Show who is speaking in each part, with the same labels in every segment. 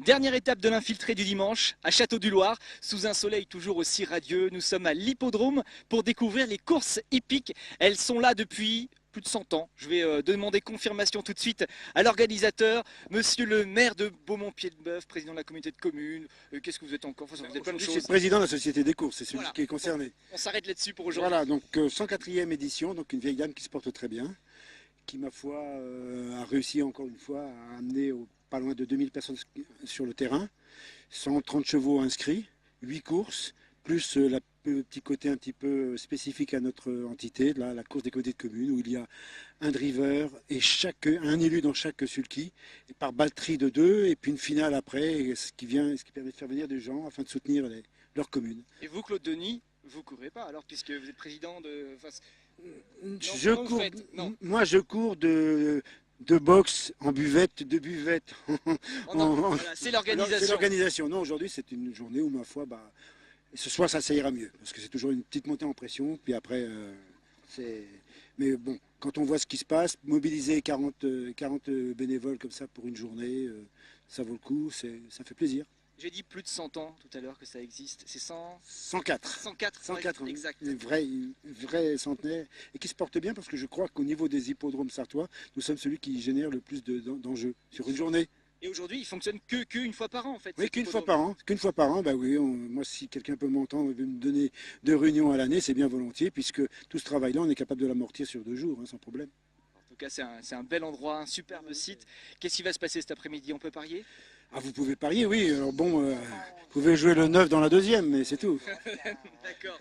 Speaker 1: Dernière étape de l'infiltré du dimanche, à Château-du-Loir, sous un soleil toujours aussi radieux. Nous sommes à l'hippodrome pour découvrir les courses hippiques. Elles sont là depuis plus de 100 ans. Je vais demander confirmation tout de suite à l'organisateur, monsieur le maire de Beaumont-Pied-de-Bœuf, président de la communauté de communes. Qu'est-ce que vous êtes encore? Enfin, vous êtes plein de
Speaker 2: Je
Speaker 1: choses.
Speaker 2: suis président de la Société des courses, c'est celui
Speaker 1: Voilà.
Speaker 2: qui est concerné.
Speaker 1: On s'arrête là-dessus pour aujourd'hui.
Speaker 2: Voilà, donc 104e édition, donc une vieille dame qui se porte très bien, qui, ma foi, a réussi encore une fois à amener pas loin de 2000 personnes sur le terrain, 130 chevaux inscrits, 8 courses, plus le petit côté un petit peu spécifique à notre entité, là, la course des comités de communes, où il y a un driver et un élu dans chaque sulky, et par batterie de 2, et puis une finale après, ce qui permet de faire venir des gens afin de soutenir leur commune.
Speaker 1: Et vous, Claude Denis, vous courez pas alors, puisque vous êtes président de... Enfin,
Speaker 2: Moi, je cours de boxe en buvette, de buvette.
Speaker 1: voilà, c'est l'organisation.
Speaker 2: C'est l'organisation. Non, aujourd'hui, c'est une journée où, ma foi, ce soir, ça ira mieux. Parce que c'est toujours une petite montée en pression. Puis après, mais bon, quand on voit ce qui se passe, mobiliser 40 bénévoles comme ça pour une journée, ça vaut le coup, ça fait plaisir.
Speaker 1: J'ai dit plus de 100 ans tout à l'heure que ça existe. C'est
Speaker 2: 104.
Speaker 1: 104, exact.
Speaker 2: Une vraie centenaire. Et qui se porte bien parce que je crois qu'au niveau des hippodromes sartois, nous sommes celui qui génère le plus d'enjeux sur une journée.
Speaker 1: Et aujourd'hui, il fonctionne qu'une fois par an en fait.
Speaker 2: Oui, qu'une fois par an. Qu'une fois par an, bah oui, moi si quelqu'un peut m'entendre et veut me donner 2 réunions à l'année, c'est bien volontiers, puisque tout ce travail-là, on est capable de l'amortir sur 2 jours, sans problème.
Speaker 1: En tout cas, c'est un bel endroit, un superbe site. Qu'est-ce qui va se passer cet après-midi? On peut parier?
Speaker 2: Ah, vous pouvez parier, oui. Alors bon, vous pouvez jouer le 9 dans la 2e, mais c'est tout.
Speaker 1: D'accord.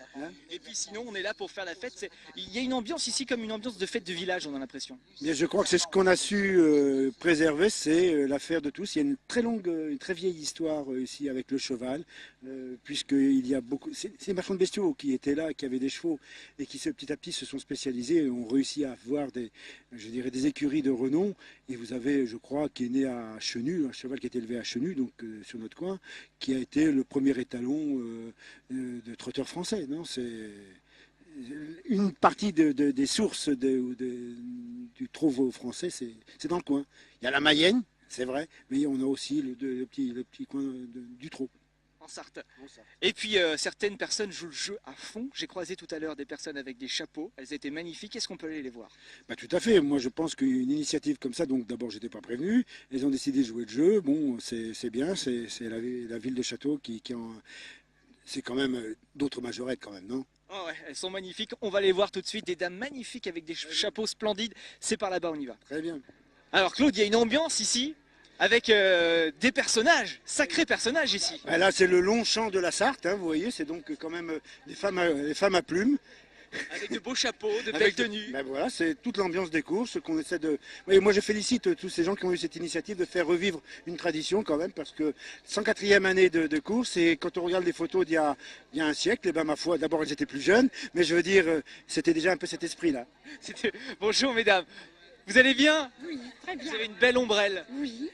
Speaker 1: Et puis sinon, on est là pour faire la fête. Il y a une ambiance ici comme une ambiance de fête de village, on a l'impression.
Speaker 2: Bien, je crois que c'est ce qu'on a su préserver, c'est l'affaire de tous. Il y a une très vieille histoire ici avec le cheval, puisqu'il y a beaucoup... C'est les marchands de bestiaux qui étaient là, qui avaient des chevaux, et qui petit à petit se sont spécialisés et ont réussi à avoir des écuries de renom. Et vous avez, je crois, qui est né à Chenu, un cheval qui a été élevé à Chenu, donc sur notre coin, qui a été le premier étalon de trotteur français. Non, c'est une partie des sources du trot français, c'est dans le coin. Il y a la Mayenne, c'est vrai, mais on a aussi le petit coin du trot.
Speaker 1: En Sarthe. Et puis certaines personnes jouent le jeu à fond. J'ai croisé tout à l'heure des personnes avec des chapeaux. Elles étaient magnifiques. Est-ce qu'on peut aller les voir?
Speaker 2: Tout à fait. Moi, je pense qu'une initiative comme ça, donc d'abord, j'étais pas prévenu. Elles ont décidé de jouer le jeu. Bon, c'est bien. C'est la ville de Château qui c'est quand même d'autres majorettes quand même, non?
Speaker 1: Oh ouais, elles sont magnifiques. On va les voir tout de suite. Des dames magnifiques avec des chapeaux splendides. C'est par là-bas, on y va.
Speaker 2: Très bien.
Speaker 1: Alors Claude, il y a une ambiance ici avec des personnages, sacrés personnages ici.
Speaker 2: Là, c'est le long champ de la Sarthe, hein, vous voyez, c'est donc quand même des femmes à plumes.
Speaker 1: Avec de beaux chapeaux, de belles tenues.
Speaker 2: Voilà, c'est toute l'ambiance des courses qu'on essaie de... Oui, moi, je félicite tous ces gens qui ont eu cette initiative de faire revivre une tradition quand même, parce que 104e année de course, et quand on regarde les photos d'il y a un siècle, ma foi, d'abord, elles étaient plus jeunes, mais je veux dire, c'était déjà un peu cet esprit-là.
Speaker 1: Bonjour, mesdames. Vous allez bien?
Speaker 3: Oui, très bien.
Speaker 1: Vous avez une belle ombrelle.
Speaker 3: Oui.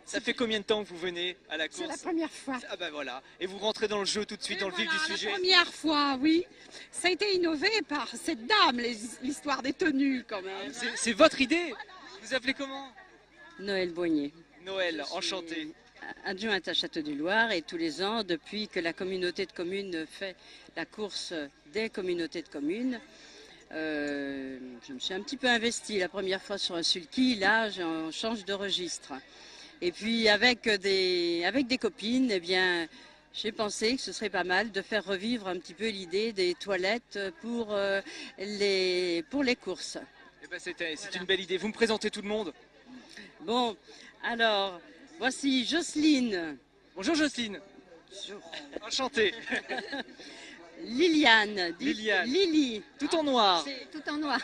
Speaker 1: Ça fait combien de temps que vous venez à la course?
Speaker 3: C'est la première fois.
Speaker 1: Ah ben voilà. Et vous rentrez dans le jeu tout de suite, dans le vif du sujet.
Speaker 3: La première fois, oui. Ça a été innové par cette dame, l'histoire des tenues quand même.
Speaker 1: C'est votre idée? Vous appelez comment?
Speaker 4: Noël Boignet.
Speaker 1: Noël, enchanté.
Speaker 4: Adjointe à Château-du-Loir, et tous les ans, depuis que la communauté de communes fait la course des communautés de communes, je me suis un petit peu investie la première fois sur un sulky. Là, on change de registre. Et puis avec des copines, eh bien, j'ai pensé que ce serait pas mal de faire revivre un petit peu l'idée des toilettes pour les courses.
Speaker 1: Eh ben c'est une belle idée. Vous me présentez tout le monde?
Speaker 4: Bon, alors, voici Jocelyne.
Speaker 1: Bonjour Jocelyne.
Speaker 4: Bonjour.
Speaker 1: Enchanté.
Speaker 4: Liliane. Lily.
Speaker 1: Tout en noir.
Speaker 3: C'est tout en noir.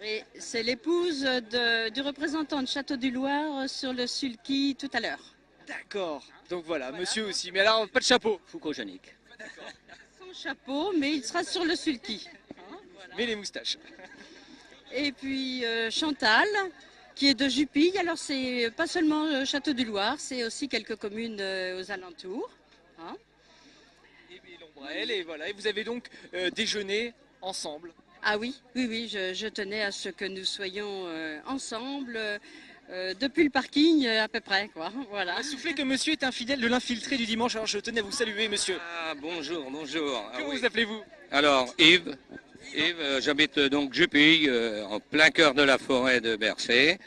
Speaker 4: Et c'est l'épouse du représentant de Château-du-Loir sur le sulky tout à l'heure.
Speaker 1: D'accord. Donc voilà, monsieur aussi. Mais alors, pas de chapeau.
Speaker 5: Foucault-Janic.
Speaker 4: Son chapeau, mais il sera sur le sulky.
Speaker 1: Mais les moustaches.
Speaker 4: Et puis Chantal, qui est de Jupille. Alors c'est pas seulement Château-du-Loir, c'est aussi quelques communes aux alentours. Hein.
Speaker 1: Et puis l'ombrelle, et voilà. Et vous avez donc déjeuné ensemble.
Speaker 4: Ah oui, je tenais à ce que nous soyons ensemble Depuis le parking, à peu près, quoi. Voilà.
Speaker 1: On a soufflé que monsieur est un fidèle de l'infiltré du dimanche, alors je tenais à vous saluer, monsieur.
Speaker 5: Ah, bonjour, bonjour. Ah,
Speaker 1: Comment
Speaker 5: oui.
Speaker 1: vous appelez-vous?
Speaker 5: Alors, Yves, j'habite donc Jupille, en plein cœur de la forêt de Bercé,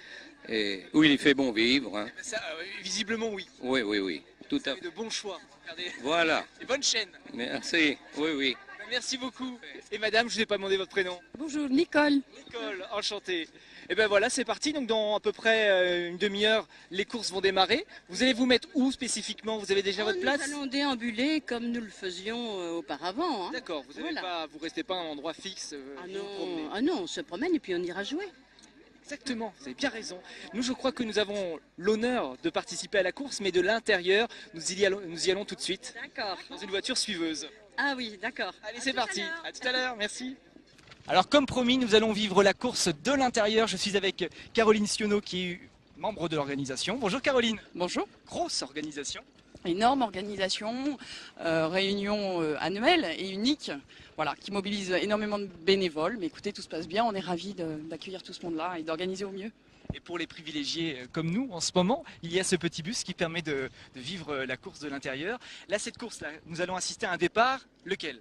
Speaker 5: et où il fait bon vivre. Hein.
Speaker 1: Ça, visiblement, oui.
Speaker 5: Oui, oui, oui, tout
Speaker 1: Vous
Speaker 5: à
Speaker 1: avez
Speaker 5: fait.
Speaker 1: de bons choix. Regardez,
Speaker 5: Voilà,
Speaker 1: des bonnes chaînes.
Speaker 5: merci, oui, oui.
Speaker 1: Merci beaucoup. Et madame, je ne vous ai pas demandé votre prénom.
Speaker 6: Bonjour, Nicole.
Speaker 1: Nicole, enchantée. Et ben voilà, c'est parti. Donc dans à peu près une demi-heure, les courses vont démarrer. Vous allez vous mettre où spécifiquement? Vous avez déjà votre place?
Speaker 4: Nous allons déambuler comme nous le faisions auparavant. Hein.
Speaker 1: D'accord, vous ne restez pas à un endroit fixe. Vous vous promenez.
Speaker 4: Ah non, on se promène et puis on ira jouer.
Speaker 1: Exactement, vous avez bien raison. Nous, je crois que nous avons l'honneur de participer à la course, mais de l'intérieur, nous y allons tout de suite,
Speaker 4: D'accord.
Speaker 1: dans une voiture suiveuse.
Speaker 4: Ah oui, d'accord.
Speaker 1: Allez, c'est parti. À tout à l'heure, merci. Alors, comme promis, nous allons vivre la course de l'intérieur. Je suis avec Caroline Sionneau, qui est membre de l'organisation. Bonjour Caroline.
Speaker 6: Bonjour.
Speaker 1: Grosse organisation.
Speaker 6: Énorme organisation, réunion annuelle et unique, voilà, qui mobilise énormément de bénévoles. Mais écoutez, tout se passe bien, on est ravis d'accueillir tout ce monde-là et d'organiser au mieux.
Speaker 1: Et pour les privilégiés comme nous, en ce moment, il y a ce petit bus qui permet de vivre la course de l'intérieur. Là, cette course-là, nous allons assister à un départ. Lequel?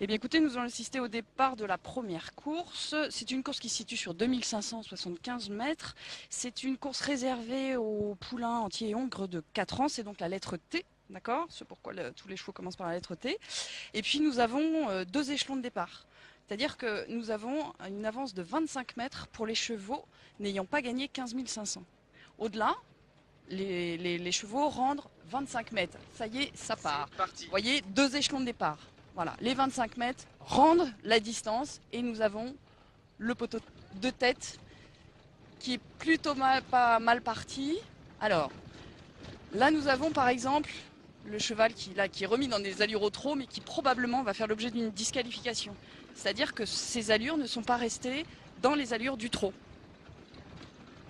Speaker 6: Eh bien écoutez, nous allons assister au départ de la première course. C'est une course qui se situe sur 2575 mètres. C'est une course réservée aux poulains entiers et hongres de 4 ans. C'est donc la lettre T, d'accord? C'est pourquoi tous les chevaux commencent par la lettre T. Et puis nous avons 2 échelons de départ. C'est-à-dire que nous avons une avance de 25 mètres pour les chevaux n'ayant pas gagné 15 500. Au-delà, les chevaux rendent 25 mètres. Ça y est, ça part.
Speaker 1: Parti.
Speaker 6: Vous voyez, 2 échelons de départ. Voilà, les 25 mètres rendent la distance et nous avons le poteau de tête qui est plutôt pas mal parti. Alors, là nous avons par exemple le cheval qui est remis dans des allures au trot mais qui probablement va faire l'objet d'une disqualification. C'est-à-dire que ces allures ne sont pas restées dans les allures du trot.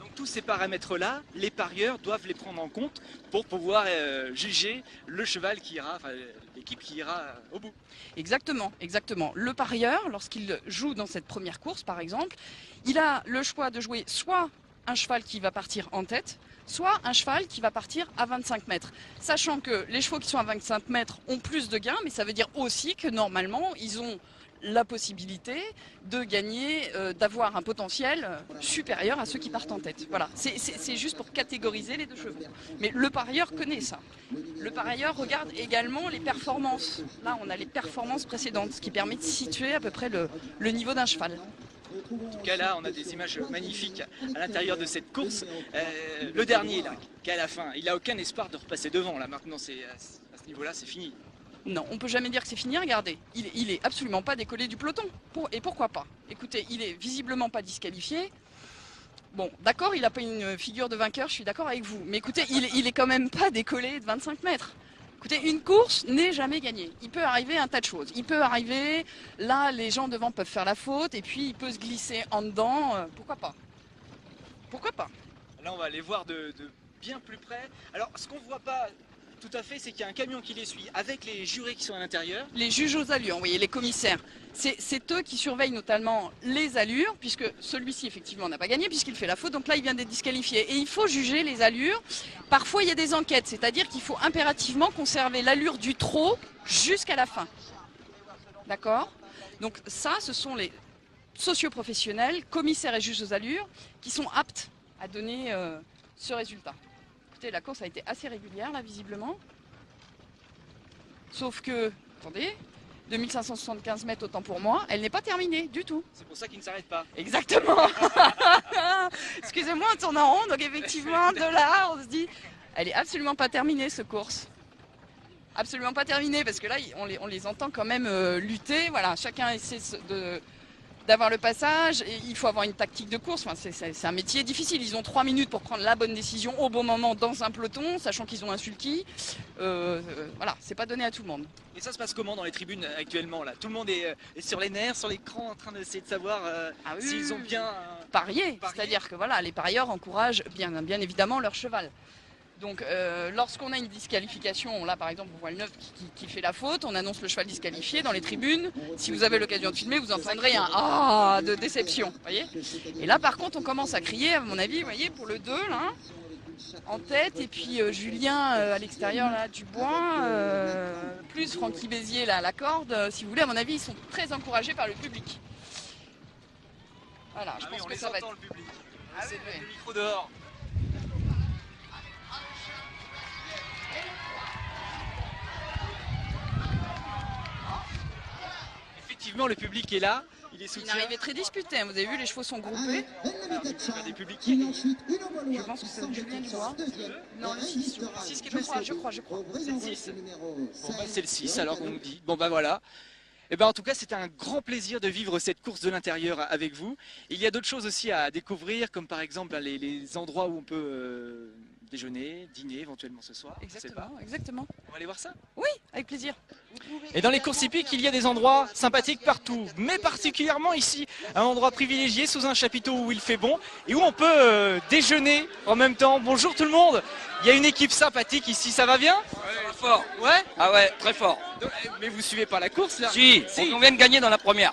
Speaker 1: Donc tous ces paramètres-là, les parieurs doivent les prendre en compte pour pouvoir juger le cheval qui ira, enfin l'équipe qui ira au bout.
Speaker 6: Exactement, exactement. Le parieur, lorsqu'il joue dans cette première course par exemple, il a le choix de jouer soit un cheval qui va partir en tête, soit un cheval qui va partir à 25 mètres. Sachant que les chevaux qui sont à 25 mètres ont plus de gains, mais ça veut dire aussi que normalement ils ont la possibilité de gagner, d'avoir un potentiel supérieur à ceux qui partent en tête. Voilà, c'est juste pour catégoriser les 2 chevaux. Mais le parieur connaît ça. Le parieur regarde également les performances. Là, on a les performances précédentes, ce qui permet de situer à peu près le niveau d'un cheval.
Speaker 1: En tout cas là, on a des images magnifiques à l'intérieur de cette course. Le dernier là, qui est à la fin, il n'a aucun espoir de repasser devant. Là maintenant, à ce niveau-là, c'est fini.
Speaker 6: Non, on peut jamais dire que c'est fini. Regardez, il est absolument pas décollé du peloton. Et pourquoi pas? Écoutez, il est visiblement pas disqualifié. Bon, d'accord, il n'a pas une figure de vainqueur, je suis d'accord avec vous. Mais écoutez, il est quand même pas décollé de 25 mètres. Écoutez, une course n'est jamais gagnée. Il peut arriver un tas de choses. Il peut arriver, là, les gens devant peuvent faire la faute, et puis il peut se glisser en dedans. Pourquoi pas? Pourquoi pas?
Speaker 1: Là, on va aller voir de bien plus près. Alors, ce qu'on ne voit pas tout à fait, c'est qu'il y a un camion qui les suit avec les jurés qui sont à l'intérieur.
Speaker 6: Les juges aux allures, vous voyez, les commissaires. C'est eux qui surveillent notamment les allures, puisque celui-ci, effectivement, n'a pas gagné, puisqu'il fait la faute. Donc là, il vient d'être disqualifié. Et il faut juger les allures. Parfois, il y a des enquêtes, c'est-à-dire qu'il faut impérativement conserver l'allure du trot jusqu'à la fin. D'accord? Donc ça, ce sont les socioprofessionnels, commissaires et juges aux allures, qui sont aptes à donner ce résultat. Écoutez, la course a été assez régulière, là, visiblement. Sauf que, attendez, 2575 mètres, autant pour moi, elle n'est pas terminée du tout.
Speaker 1: C'est pour ça qu'il ne s'arrête pas.
Speaker 6: Exactement. Excusez-moi, on tourne en rond, donc effectivement, de là, on se dit, elle est absolument pas terminée, cette course. Absolument pas terminée, parce que là, on les entend quand même lutter. Voilà, chacun essaie d'avoir le passage, et il faut avoir une tactique de course. Enfin, c'est un métier difficile. Ils ont 3 minutes pour prendre la bonne décision au bon moment dans un peloton, sachant qu'ils ont un sulky. Voilà, c'est pas donné à tout le monde.
Speaker 1: Et ça se passe comment dans les tribunes actuellement là? Tout le monde est sur les nerfs, sur l'écran, en train d'essayer de savoir s'ils ont bien
Speaker 6: parier. C'est-à-dire que voilà, les parieurs encouragent bien évidemment leur cheval. Donc lorsqu'on a une disqualification, là par exemple on voit le 9 qui fait la faute, on annonce le cheval disqualifié dans les tribunes. Si vous avez l'occasion de filmer, vous entendrez un ah de déception, voyez. Et là par contre on commence à crier, à mon avis, vous voyez, pour le 2 là, en tête, et puis Julien à l'extérieur là, Dubois, plus Francky Bézier là, à la corde, si vous voulez, à mon avis ils sont très encouragés par le public. Voilà, je pense que ça va être...
Speaker 1: le public. C'est le micro dehors. Effectivement, le public est là, il est
Speaker 6: C'est une
Speaker 1: soutien.
Speaker 6: arrivée très disputée, hein. Vous avez vu, les chevaux sont groupés.
Speaker 1: Des publics.
Speaker 6: Je pense que c'est Julien Dubois. Non, le 6, je crois. 6 qui est le 3, je crois. C'est le 6.
Speaker 1: Bon, bah, c'est le 6, alors qu'on nous dit. Bon, bah voilà. Et ben, en tout cas, c'était un grand plaisir de vivre cette course de l'intérieur avec vous. Il y a d'autres choses aussi à découvrir, comme par exemple les endroits où on peut déjeuner, dîner éventuellement ce soir. Je sais pas.
Speaker 6: Exactement.
Speaker 1: On va aller voir ça.
Speaker 6: Oui, avec plaisir.
Speaker 1: Et dans les courses hippiques, il y a des endroits sympathiques partout, mais particulièrement ici, un endroit privilégié sous un chapiteau où il fait bon et où on peut déjeuner en même temps. Bonjour tout le monde. Il y a une équipe sympathique ici, ça va bien?
Speaker 5: Ouais, fort.
Speaker 1: Ouais.
Speaker 5: Ah ouais, très fort.
Speaker 1: Mais vous suivez pas la course là?
Speaker 5: Si, on vient de gagner dans la première.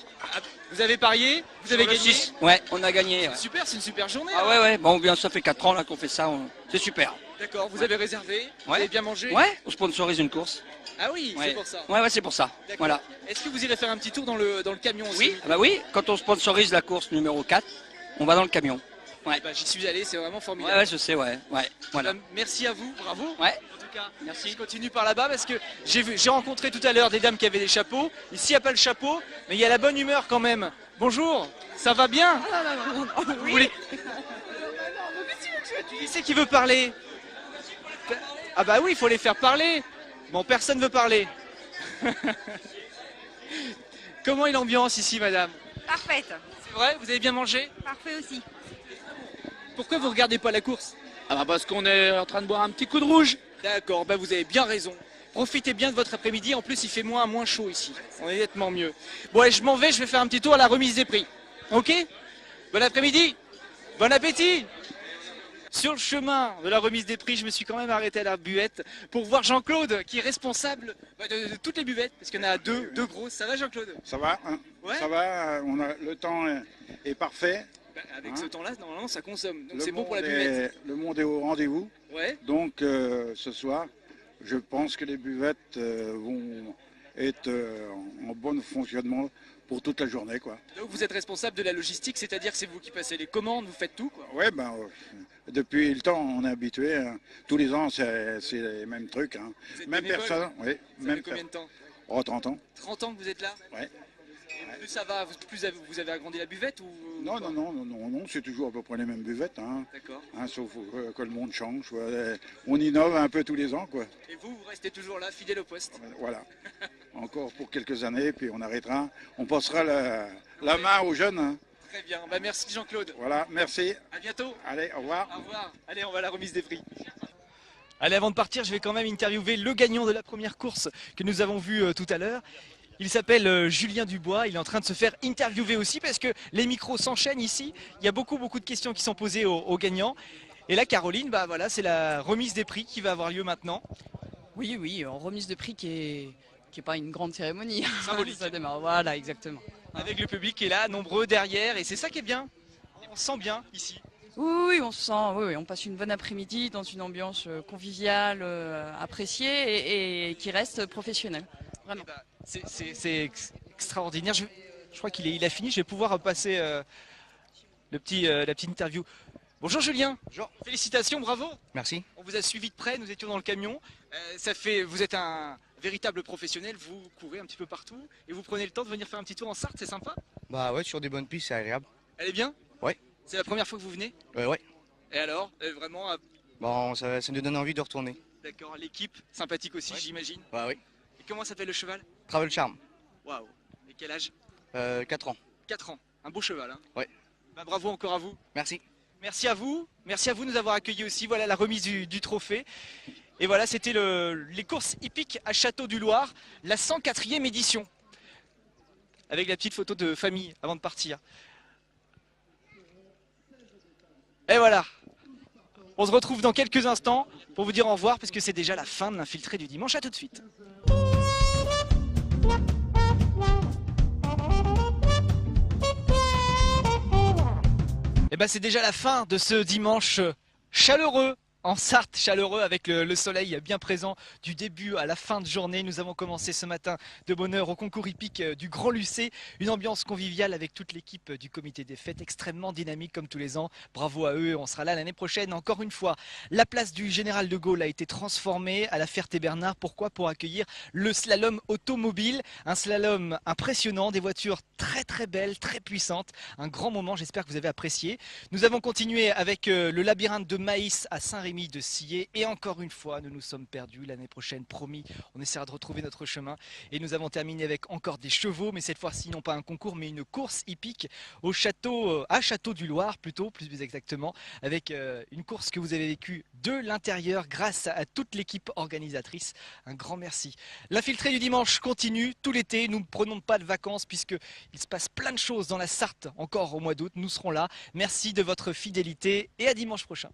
Speaker 1: Vous avez parié? Vous avez
Speaker 5: Sur le
Speaker 1: gagné?
Speaker 5: 6. Ouais, on a gagné. Ouais.
Speaker 1: Super, c'est une super journée.
Speaker 5: Ah
Speaker 1: hein.
Speaker 5: ouais, ouais, bon, bien, ça fait 4 ans là qu'on fait ça, c'est super.
Speaker 1: D'accord, vous avez réservé, vous
Speaker 5: Ouais.
Speaker 1: avez bien mangé?
Speaker 5: Ouais, on sponsorise une course.
Speaker 1: Ah oui,
Speaker 5: Ouais.
Speaker 1: c'est pour ça.
Speaker 5: Ouais, c'est pour ça.
Speaker 1: D'accord.
Speaker 5: Voilà.
Speaker 1: Est-ce que vous irez faire un petit tour dans le camion aussi?
Speaker 5: Oui, ah bah oui, quand on sponsorise la course numéro 4, on va dans le camion. Ouais.
Speaker 1: Bah, j'y suis allé, c'est vraiment
Speaker 5: Ouais,
Speaker 1: formidable.
Speaker 5: ouais, je sais, ouais. Voilà.
Speaker 1: Bah, merci à vous, bravo.
Speaker 5: Ouais.
Speaker 1: En tout cas,
Speaker 5: Merci.
Speaker 1: je continue par là-bas parce que j'ai rencontré tout à l'heure des dames qui avaient des chapeaux. Ici, il n'y a pas le chapeau, mais il y a la bonne humeur quand même. Bonjour, ça va bien? Vous voulez... Qui c'est qui veut parler? Ah bah oui, il faut les faire parler. Bon, personne veut parler. Comment est l'ambiance ici, madame?
Speaker 7: Parfaite,
Speaker 1: C'est vrai, vous avez bien mangé?
Speaker 7: parfait aussi.
Speaker 1: Pourquoi vous regardez pas la course?
Speaker 8: Ah bah parce qu'on est en train de boire un petit coup de rouge.
Speaker 1: D'accord, bah vous avez bien raison. Profitez bien de votre après-midi, en plus il fait moins chaud ici. On est nettement mieux. Bon allez, je m'en vais, je vais faire un petit tour à la remise des prix. Ok? Bon après-midi, bon appétit. Sur le chemin de la remise des prix, je me suis quand même arrêté à la buvette pour voir Jean-Claude qui est responsable de toutes les buvettes, parce qu'il y en a deux grosses. Ça va Jean-Claude?
Speaker 2: Ça va, hein?
Speaker 1: Ouais.
Speaker 2: Ça va, le temps est parfait.
Speaker 1: Bah, avec
Speaker 2: Hein?
Speaker 1: ce temps-là, normalement ça consomme, donc
Speaker 2: Le
Speaker 1: c'est bon pour la
Speaker 2: monde
Speaker 1: buvette.
Speaker 2: le monde est au rendez-vous.
Speaker 1: Ouais.
Speaker 2: Donc ce soir, je pense que les buvettes vont être en bon fonctionnement pour toute la journée, quoi.
Speaker 1: Donc vous êtes responsable de la logistique, c'est-à-dire que c'est vous qui passez les commandes, vous faites tout quoi.
Speaker 2: Ouais, ben depuis le temps, on est habitué. Hein. Tous les ans, c'est les mêmes trucs. Hein.
Speaker 1: Vous êtes
Speaker 2: Même
Speaker 1: bénévole?
Speaker 2: personne. Oui,
Speaker 1: Ça
Speaker 2: même
Speaker 1: fait combien de temps?
Speaker 2: Oh, 30 ans.
Speaker 1: 30 ans que vous êtes là?
Speaker 2: Ouais.
Speaker 1: Plus ça va, plus vous avez agrandi la buvette ou
Speaker 2: Non, c'est toujours à peu près les mêmes buvettes. Hein.
Speaker 1: D'accord.
Speaker 2: Hein, sauf que le monde change. Quoi. On innove un peu tous les ans, quoi.
Speaker 1: Et vous restez toujours là, fidèle au poste?
Speaker 2: Voilà. Encore pour quelques années, puis on arrêtera. On passera la main aux jeunes. Hein.
Speaker 1: Très bien, bah merci Jean-Claude.
Speaker 2: Voilà, merci.
Speaker 1: À bientôt.
Speaker 2: Allez, au revoir.
Speaker 1: Au revoir. Allez, on va à la remise des prix. Allez, avant de partir, je vais quand même interviewer le gagnant de la première course que nous avons vue tout à l'heure. Il s'appelle Julien Dubois, il est en train de se faire interviewer aussi parce que les micros s'enchaînent ici. Il y a beaucoup de questions qui sont posées aux gagnants. Et là, Caroline, bah voilà, c'est la remise des prix qui va avoir lieu maintenant.
Speaker 6: Oui, en remise de prix qui est pas une grande cérémonie.
Speaker 1: Symbolique.
Speaker 6: Ça démarre, voilà, exactement.
Speaker 1: Avec le public qui est là, nombreux derrière, et c'est ça qui est bien. On se sent bien ici.
Speaker 6: Oui, on se sent, oui, on passe une bonne après-midi dans une ambiance conviviale, appréciée et qui reste professionnelle. Vraiment.
Speaker 1: Eh ben, c'est extraordinaire. Je crois qu'il a fini. Je vais pouvoir passer la petite interview. Bonjour Julien.
Speaker 9: Bonjour.
Speaker 1: Félicitations, bravo.
Speaker 9: Merci.
Speaker 1: On vous a suivi de près. Nous étions dans le camion. Vous êtes un véritable professionnel. Vous courez un petit peu partout et vous prenez le temps de venir faire un petit tour en Sarthe. C'est sympa.
Speaker 9: Bah ouais, sur des bonnes pistes, c'est agréable.
Speaker 1: Elle est bien.
Speaker 9: Ouais.
Speaker 1: C'est la première fois que vous venez.
Speaker 9: Ouais.
Speaker 1: Et alors, vraiment,
Speaker 9: Bon, ça nous donne envie de retourner.
Speaker 1: d'accord. L'équipe sympathique aussi,
Speaker 9: Ouais.
Speaker 1: j'imagine.
Speaker 9: Bah oui.
Speaker 1: Et comment s'appelle le cheval?
Speaker 9: Travel Charm.
Speaker 1: Waouh. Et quel âge?
Speaker 9: 4 ans.
Speaker 1: 4 ans. Un beau cheval. Hein.
Speaker 9: Ouais.
Speaker 1: Bah, bravo encore à vous.
Speaker 9: Merci.
Speaker 1: Merci à vous de nous avoir accueillis aussi. Voilà la remise du trophée. Et voilà, c'était les courses hippiques à Château du Loir, la 104e édition. Avec la petite photo de famille avant de partir. Et voilà. On se retrouve dans quelques instants pour vous dire au revoir parce que c'est déjà la fin de l'infiltré du dimanche. À tout de suite. Et ben c'est déjà la fin de ce dimanche chaleureux. En Sarthe, chaleureux avec le soleil bien présent du début à la fin de journée. Nous avons commencé ce matin de bonne heure au concours hippique du Grand Lucé. Une ambiance conviviale avec toute l'équipe du comité des fêtes, extrêmement dynamique comme tous les ans. Bravo à eux, on sera là l'année prochaine. Encore une fois, la place du Général de Gaulle a été transformée à la Ferté-Bernard. Pourquoi? Pour accueillir le slalom automobile. Un slalom impressionnant, des voitures très très belles, très puissantes. Un grand moment, j'espère que vous avez apprécié. Nous avons continué avec le labyrinthe de maïs à Saint-Rémy de Sillé et encore une fois nous nous sommes perdus. L'année prochaine, promis, on essaiera de retrouver notre chemin et nous avons terminé avec encore des chevaux, mais cette fois-ci non pas un concours mais une course hippique au château, à Château du Loir plutôt, plus exactement, avec une course que vous avez vécue de l'intérieur grâce à toute l'équipe organisatrice. Un grand merci. L'infiltré du dimanche continue tout l'été, nous ne prenons pas de vacances puisque il se passe plein de choses dans la Sarthe encore au mois d'août, nous serons là. Merci de votre fidélité et à dimanche prochain.